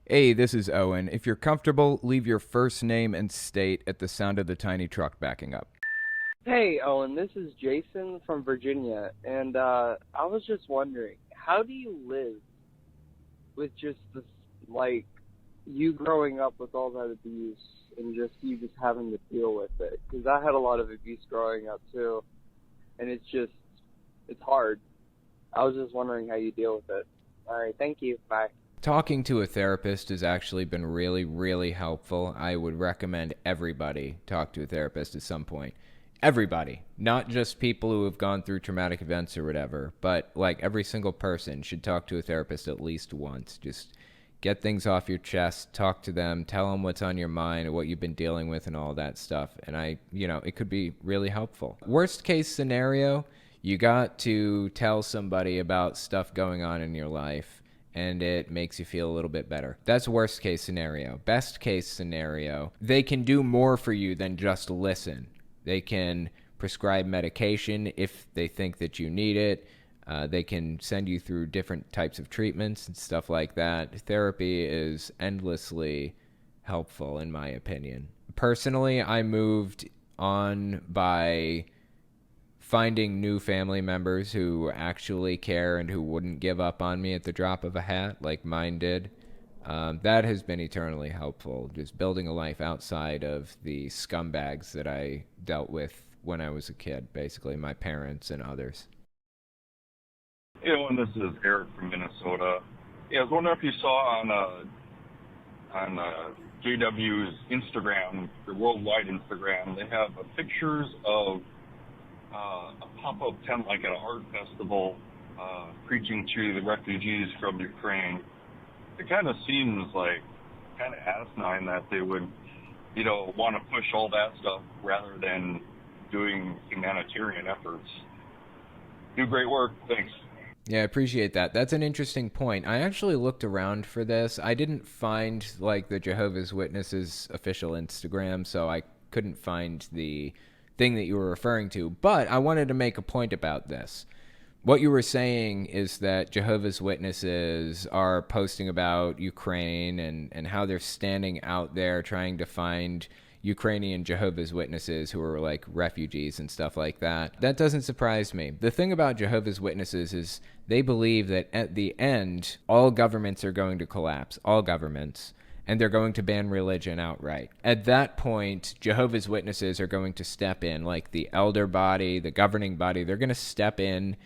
Hey, this is Owen. If you're comfortable, leave your first name and state at the sound of the tiny truck backing up. Hey, Owen, this is Jason from Virginia, and I was just wondering, how do you live with just this, like, you growing up with all that abuse and just you just having to deal with it? Because I had a lot of abuse growing up too, and it's hard. I was just wondering how you deal with it. All right, thank you. Bye. Talking to a therapist has actually been really, really helpful. I would recommend everybody talk to a therapist at some point. Everybody, not just people who have gone through traumatic events or whatever, but like every single person should talk to a therapist at least once. Just get things off your chest, talk to them, tell them what's on your mind, what you've been dealing with, and all that stuff. And it could be really helpful. Worst case scenario, you got to tell somebody about stuff going on in your life and it makes you feel a little bit better. That's worst case scenario. Best case scenario, they can do more for you than just listen. They can prescribe medication if they think that you need it. They can send you through different types of treatments and stuff like that. Therapy is endlessly helpful, in my opinion. Personally, I moved on by finding new family members who actually care and who wouldn't give up on me at the drop of a hat like mine did. That has been eternally helpful, just building a life outside of the scumbags that I dealt with when I was a kid, basically my parents and others. Hey, Owen, this is Eric from Minnesota. Yeah, I was wondering if you saw on JW's Instagram, the worldwide Instagram, they have pictures of a pop-up tent like at an art festival preaching to the refugees from Ukraine. It kind of seems like kind of asinine that they would, want to push all that stuff rather than doing humanitarian efforts. Do great work. Thanks. Yeah, I appreciate that. That's an interesting point. I actually looked around for this. I didn't find like the Jehovah's Witnesses official Instagram, so I couldn't find the thing that you were referring to. But I wanted to make a point about this. What you were saying is that Jehovah's Witnesses are posting about Ukraine and how they're standing out there trying to find Ukrainian Jehovah's Witnesses who are like refugees and stuff like that. That doesn't surprise me. The thing about Jehovah's Witnesses is they believe that at the end, all governments are going to collapse, all governments, and they're going to ban religion outright. At that point, Jehovah's Witnesses are going to step in, like the elder body, the governing body, they're going to step in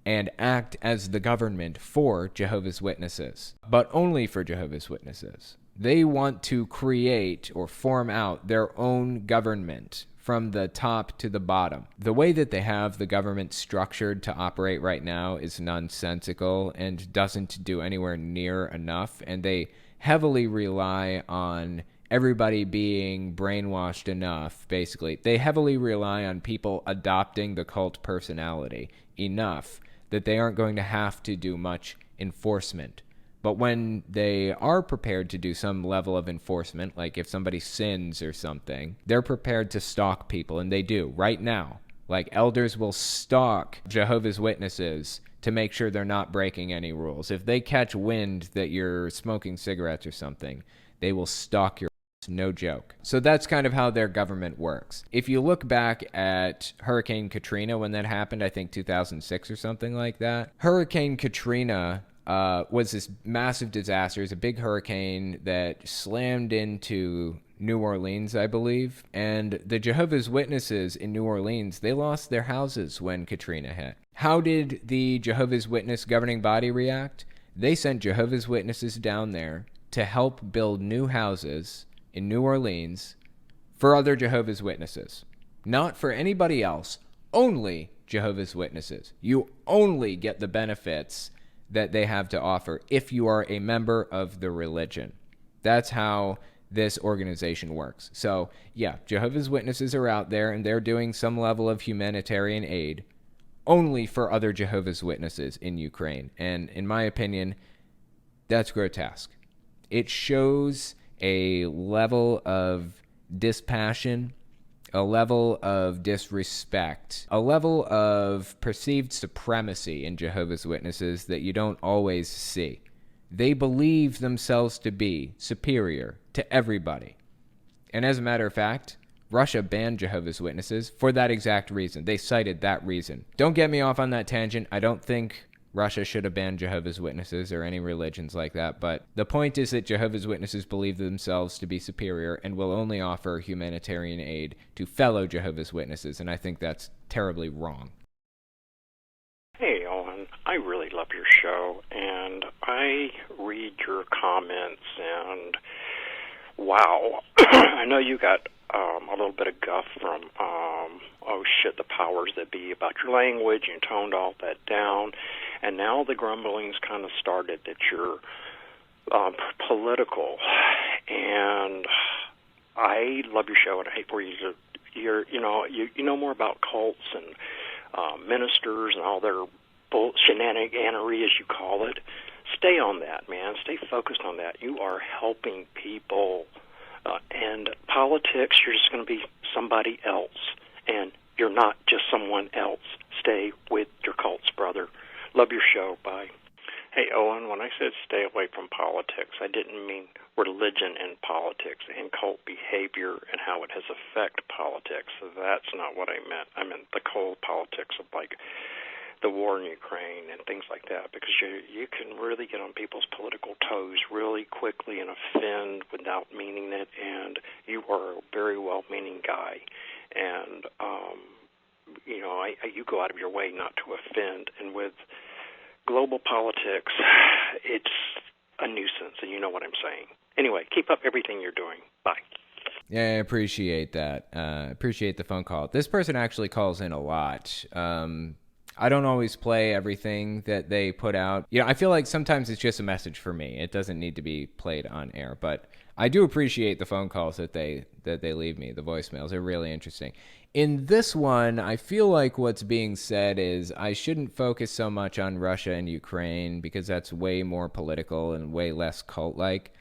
and act as the government for Jehovah's Witnesses, but only for Jehovah's Witnesses. They want to create or form out their own government from the top to the bottom. The way that they have the government structured to operate right now is nonsensical and doesn't do anywhere near enough, and they heavily rely on everybody being brainwashed enough, basically. They heavily rely on people adopting the cult personality enough that they aren't going to have to do much enforcement. But when they are prepared to do some level of enforcement, like if somebody sins or something, they're prepared to stalk people, and they do right now. Like elders will stalk Jehovah's Witnesses to make sure they're not breaking any rules. If they catch wind that you're smoking cigarettes or something, they will stalk your ass, no joke. So that's kind of how their government works. If you look back at Hurricane Katrina when that happened, I think 2006 or something like that, Hurricane Katrina was this massive disaster. It was a big hurricane that slammed into New Orleans, I believe. And the Jehovah's Witnesses in New Orleans, they lost their houses when Katrina hit. How did the Jehovah's Witness governing body react? They sent Jehovah's Witnesses down there to help build new houses in New Orleans for other Jehovah's Witnesses. Not for anybody else, only Jehovah's Witnesses. You only get the benefits that they have to offer if you are a member of the religion. That's how this organization works. So, yeah, Jehovah's Witnesses are out there and they're doing some level of humanitarian aid only for other Jehovah's Witnesses in Ukraine. And in my opinion, that's grotesque. It shows a level of dispassion, a level of disrespect, a level of perceived supremacy in Jehovah's Witnesses that you don't always see. They believe themselves to be superior to everybody. And as a matter of fact, Russia banned Jehovah's Witnesses for that exact reason. They cited that reason. Don't get me off on that tangent. I don't think Russia should have banned Jehovah's Witnesses or any religions like that, but the point is that Jehovah's Witnesses believe themselves to be superior and will only offer humanitarian aid to fellow Jehovah's Witnesses, and I think that's terribly wrong. Hey, Owen, I really love your show, and I read your comments, and wow, I know you got a little bit of guff from, the powers that be about your language, and toned all that down, and now the grumblings kind of started that you're political, and I love your show, and I hate for you to, you know more about cults and ministers and all their shenaniganery, as you call it. Stay on that, man. Stay focused on that. You are helping people. And politics, you're just going to be somebody else. And you're not just someone else. Stay with your cults, brother. Love your show. Bye. Hey, Owen, when I said stay away from politics, I didn't mean religion and politics and cult behavior and how it has affected politics. That's not what I meant. I meant the cold politics of, like, the war in Ukraine and things like that, because you can really get on people's political toes really quickly and offend without meaning it, and you are a very well-meaning guy. And, you go out of your way not to offend, and with global politics, it's a nuisance, and you know what I'm saying. Anyway, keep up everything you're doing. Bye. Yeah, I appreciate that. Appreciate the phone call. This person actually calls in a lot. I don't always play everything that they put out. I feel like sometimes it's just a message for me. It doesn't need to be played on air, but I do appreciate the phone calls that they leave me, the voicemails. They're really interesting. In this one, I feel like what's being said is I shouldn't focus so much on Russia and Ukraine because that's way more political and way less cult-like.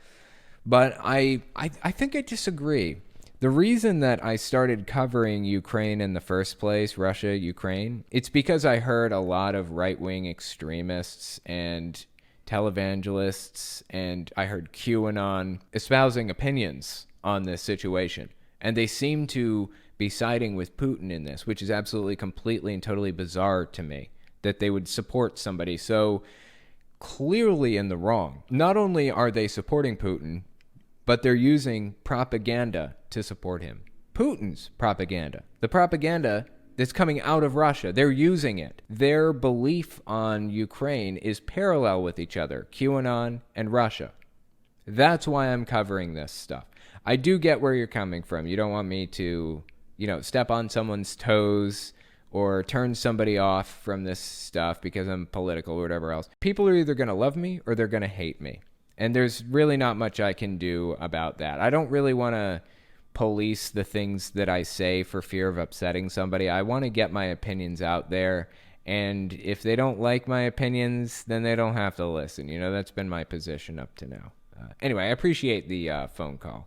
But I think I disagree. The reason that I started covering Ukraine in the first place, Russia, Ukraine, it's because I heard a lot of right-wing extremists and televangelists, and I heard QAnon espousing opinions on this situation. And they seem to be siding with Putin in this, which is absolutely, completely, and totally bizarre to me, that they would support somebody so clearly in the wrong. Not only are they supporting Putin, but they're using propaganda to support him. Putin's propaganda. The propaganda that's coming out of Russia. They're using it. Their belief on Ukraine is parallel with each other, QAnon and Russia. That's why I'm covering this stuff. I do get where you're coming from. You don't want me to, step on someone's toes or turn somebody off from this stuff because I'm political or whatever else. People are either going to love me or they're going to hate me. And there's really not much I can do about that. I don't really want to police the things that I say for fear of upsetting somebody. I want to get my opinions out there. And if they don't like my opinions, then they don't have to listen. That's been my position up to now. Anyway, I appreciate the phone call.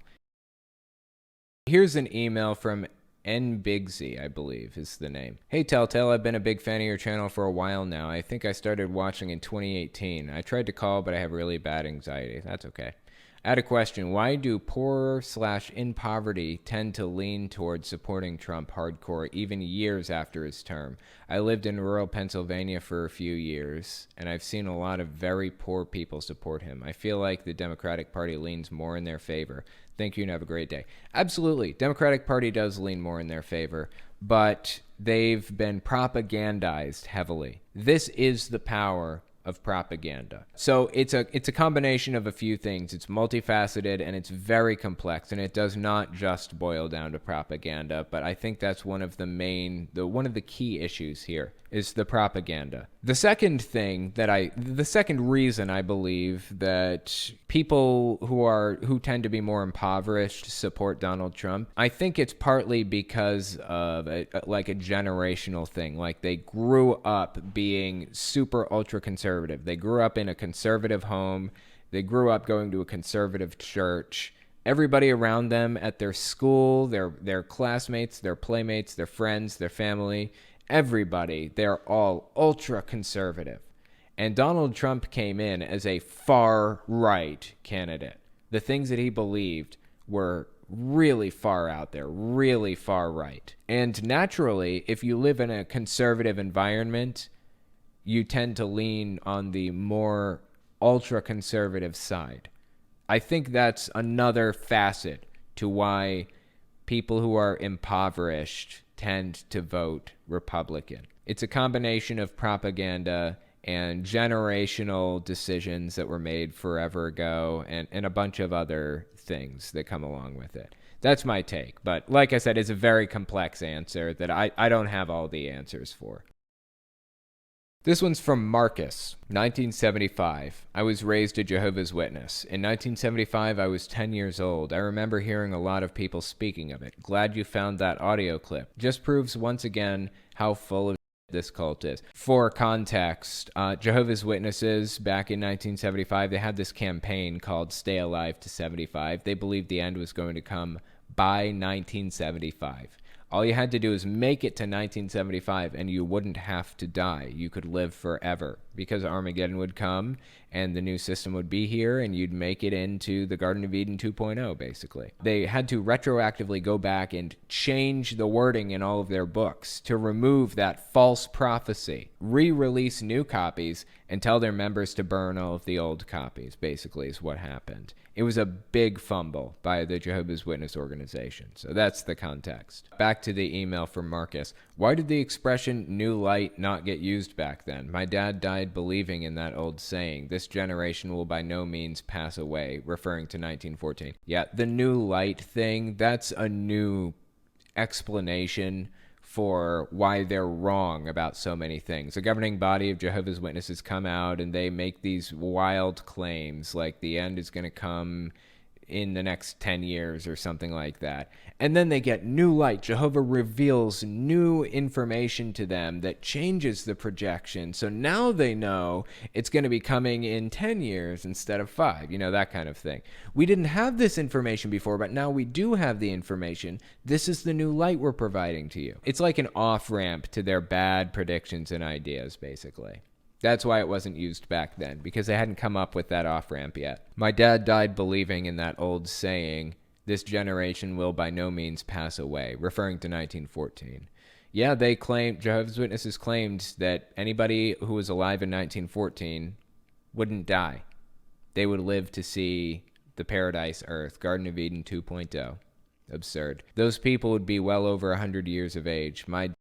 Here's an email from NBigsy, I believe is the name. Hey Telltale, I've been a big fan of your channel for a while now. I think I started watching in 2018. I tried to call, but I have really bad anxiety. That's okay. I had a question. Why do poor/in poverty tend to lean towards supporting Trump hardcore even years after his term? I lived in rural Pennsylvania for a few years, and I've seen a lot of very poor people support him. I feel like the Democratic Party leans more in their favor. Thank you and have a great day. Absolutely. Democratic Party does lean more in their favor, but they've been propagandized heavily. This is the power of propaganda. So it's a combination of a few things. It's multifaceted and it's very complex, and it does not just boil down to propaganda, but I think that's one of the key issues here is the propaganda. The second reason I believe that people who tend to be more impoverished support Donald Trump, I think it's partly because of a generational thing. Like they grew up being super ultra conservative. They grew up in a conservative home. They grew up going to a conservative church. Everybody around them at their school, their classmates, their playmates, their friends, their family, everybody, they're all ultra conservative. And Donald Trump came in as a far-right candidate. The things that he believed were really far out there, really far right. And naturally, if you live in a conservative environment, you tend to lean on the more ultra-conservative side. I think that's another facet to why people who are impoverished tend to vote Republican. It's a combination of propaganda and generational decisions that were made forever ago and a bunch of other things that come along with it. That's my take. But like I said, it's a very complex answer that I don't have all the answers for. This one's from Marcus, 1975. I was raised a Jehovah's Witness. In 1975, I was 10 years old. I remember hearing a lot of people speaking of it. Glad you found that audio clip. Just proves once again how full of this cult is. For context, Jehovah's Witnesses back in 1975, they had this campaign called Stay Alive to 75. They believed the end was going to come by 1975. All you had to do is make it to 1975 and you wouldn't have to die. You could live forever because Armageddon would come and the new system would be here and you'd make it into the Garden of Eden 2.0, basically. They had to retroactively go back and change the wording in all of their books to remove that false prophecy, re-release new copies, and tell their members to burn all of the old copies, basically, is what happened. It was a big fumble by the Jehovah's Witness organization. So that's the context. Back to the email from Marcus. Why did the expression new light not get used back then? My dad died believing in that old saying, this generation will by no means pass away, referring to 1914. Yeah, the new light thing, that's a new explanation for why they're wrong about so many things. The governing body of Jehovah's Witnesses come out and they make these wild claims like the end is going to come in the next 10 years or something like that. And then they get new light. Jehovah reveals new information to them that changes the projection. So now they know it's going to be coming in 10 years instead of 5, that kind of thing. We didn't have this information before, but now we do have the information. This is the new light we're providing to you. It's like an off-ramp to their bad predictions and ideas, basically. That's why it wasn't used back then, because they hadn't come up with that off-ramp yet. My dad died believing in that old saying, this generation will by no means pass away, referring to 1914. Yeah, Jehovah's Witnesses claimed that anybody who was alive in 1914 wouldn't die. They would live to see the paradise earth, Garden of Eden 2.0. Absurd. Those people would be well over 100 years of age. My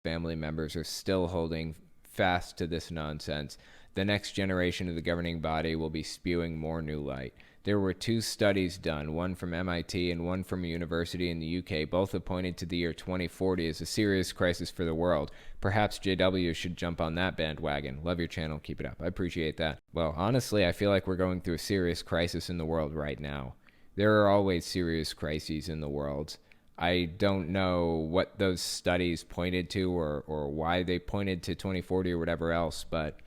family members are still holding fast to this nonsense. The next generation of the governing body will be spewing more new light. There were 2 studies done, one from MIT and one from a university in the UK. Both have pointed to the year 2040 as a serious crisis for the world. Perhaps JW should jump on that bandwagon. Love your channel. Keep it up. I appreciate that. Well, honestly, I feel like we're going through a serious crisis in the world right now. There are always serious crises in the world. I don't know what those studies pointed to or why they pointed to 2040 or whatever else, but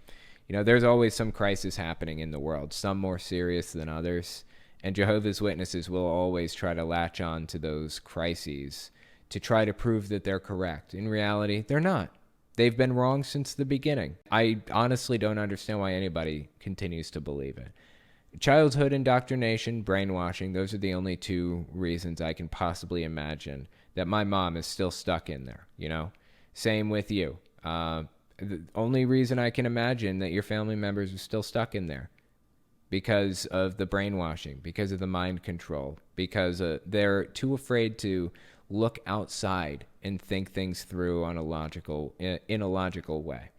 there's always some crisis happening in the world, some more serious than others, and Jehovah's Witnesses will always try to latch on to those crises to try to prove that they're correct. In reality, they're not. They've been wrong since the beginning. I honestly don't understand why anybody continues to believe it. Childhood indoctrination, brainwashing, those are the only 2 reasons I can possibly imagine that my mom is still stuck in there, Same with you. The only reason I can imagine that your family members are still stuck in there because of the brainwashing, because of the mind control, because they're too afraid to look outside and think things through in a logical way.